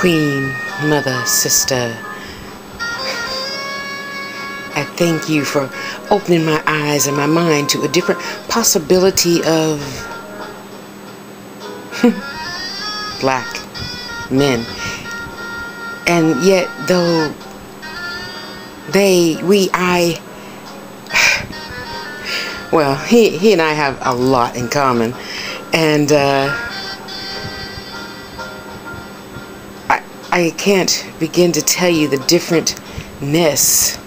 Queen, mother, sister, I thank you for opening my eyes and my mind to a different possibility of black men. And yet, though well, he and I have a lot in common. And I can't begin to tell you the differentness,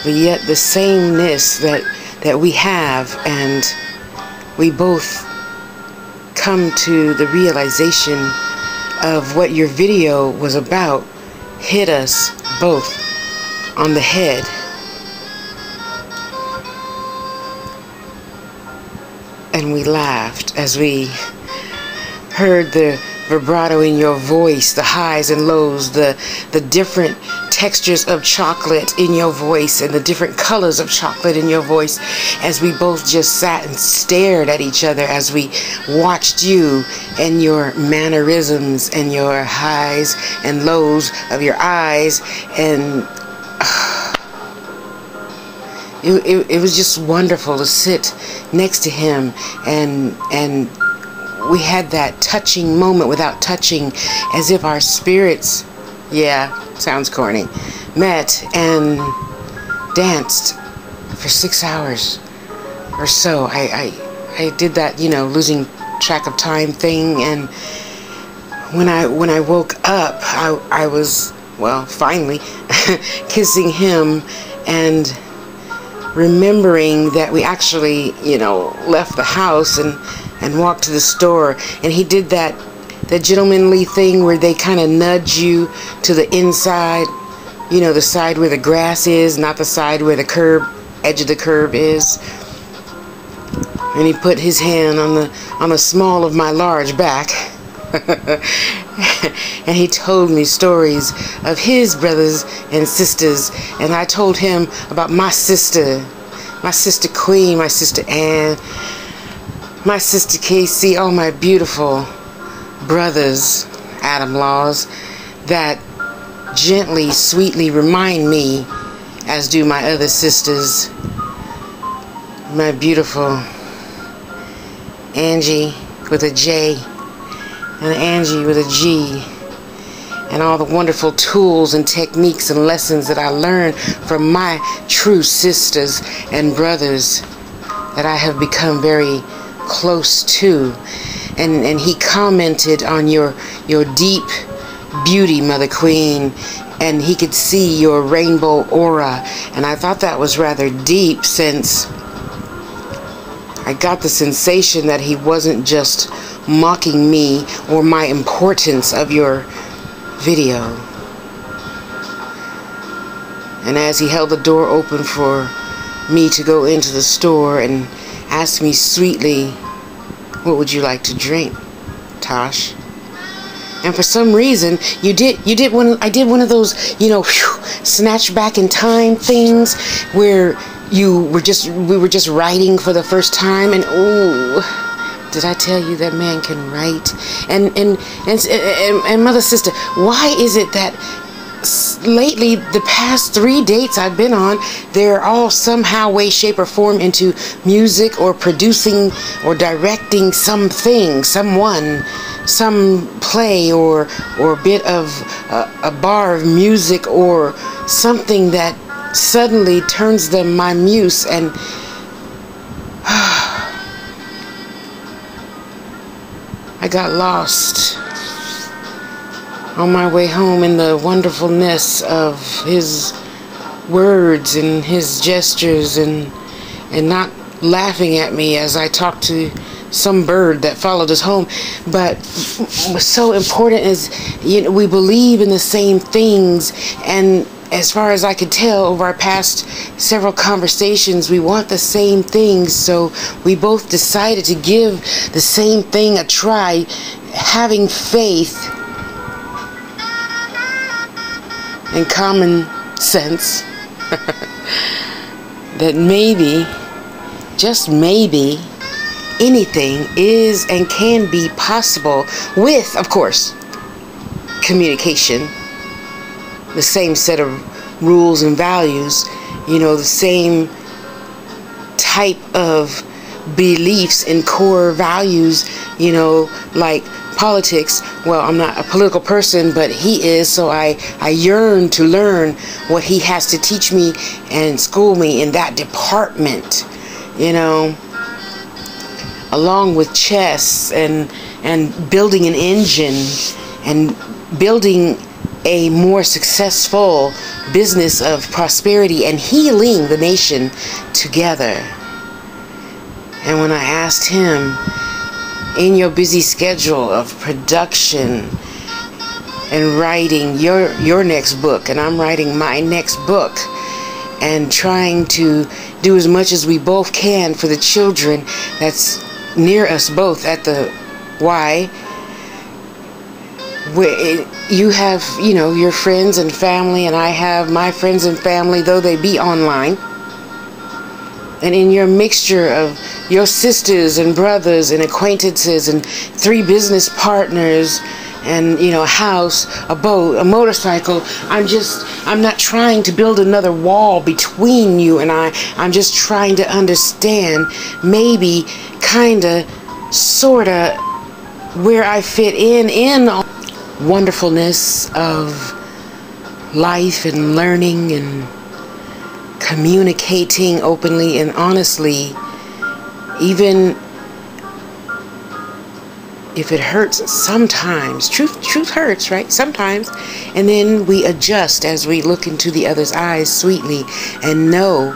but yet the sameness that we have, and we both come to the realization of what your video was about hit us both on the head. And we laughed as we heard the vibrato in your voice, the highs and lows, the different textures of chocolate in your voice, and the different colors of chocolate in your voice, as we both just sat and stared at each other as we watched you and your mannerisms and your highs and lows of your eyes. And it was just wonderful to sit next to him, and we had that touching moment without touching, as if our spirits, yeah, sounds corny, met and danced for 6 hours or so. I did that, you know, losing track of time thing, and when I woke up, I was, well, finally kissing him and remembering that we actually, you know, left the house and walked to the store, and he did that gentlemanly thing where they kind of nudge you to the inside, you know, the side where the grass is, not the side where the edge of the curb is. And he put his hand on the small of my large back and he told me stories of his brothers and sisters, and I told him about my sister Queen, my sister Ann, my sister Casey, all my beautiful brothers, Adam Laws, that gently, sweetly remind me, as do my other sisters, my beautiful Angie with a J and Angie with a G, and all the wonderful tools and techniques and lessons that I learned from my true sisters and brothers that I have become very close to. And he commented on your deep beauty, Mother Queen, and he could see your rainbow aura, and I thought that was rather deep, since I got the sensation that he wasn't just mocking me or my importance of your video. And as he held the door open for me to go into the store and asked me sweetly, "What would you like to drink, Tosh?" And for some reason, I did one of those, you know, snatch back in time things where we were just writing for the first time, and ooh, did I tell you that man can write? And mother, sister, why is it that lately, the past 3 dates I've been on, they're all somehow, way, shape, or form into music or producing or directing something, someone, some play or bit of a bar of music or something that suddenly turns them my muse, and I got lost on my way home in the wonderfulness of his words and his gestures, and not laughing at me as I talked to some bird that followed us home. But what's so important is, you know, we believe in the same things, and as far as I could tell over our past several conversations, we want the same things, so we both decided to give the same thing a try, having faith and common sense that maybe, just maybe, anything is and can be possible with, of course, communication, the same set of rules and values, you know, the same type of beliefs and core values, you know, like politics. Well, I'm not a political person, but he is, so I yearn to learn what he has to teach me and school me in that department, you know, along with chess and building an engine and building a more successful business of prosperity and healing the nation together. And when I asked him, in your busy schedule of production and writing your next book, and I'm writing my next book, and trying to do as much as we both can for the children that's near us both at the Y, where you have, you know, your friends and family, and I have my friends and family, though they be online. And in your mixture of your sisters and brothers and acquaintances and 3 business partners and, you know, a house, a boat, a motorcycle, I'm not trying to build another wall between you and I. I'm just trying to understand, maybe, kinda, sorta, where I fit in all wonderfulness of life and learning and communicating openly and honestly, even if it hurts sometimes. Truth hurts, right? Sometimes. And then we adjust as we look into the other's eyes sweetly and know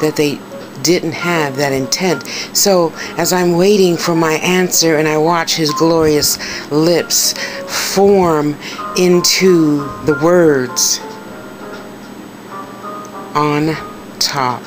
that they didn't have that intent. So as I'm waiting for my answer and I watch his glorious lips form into the words, on top.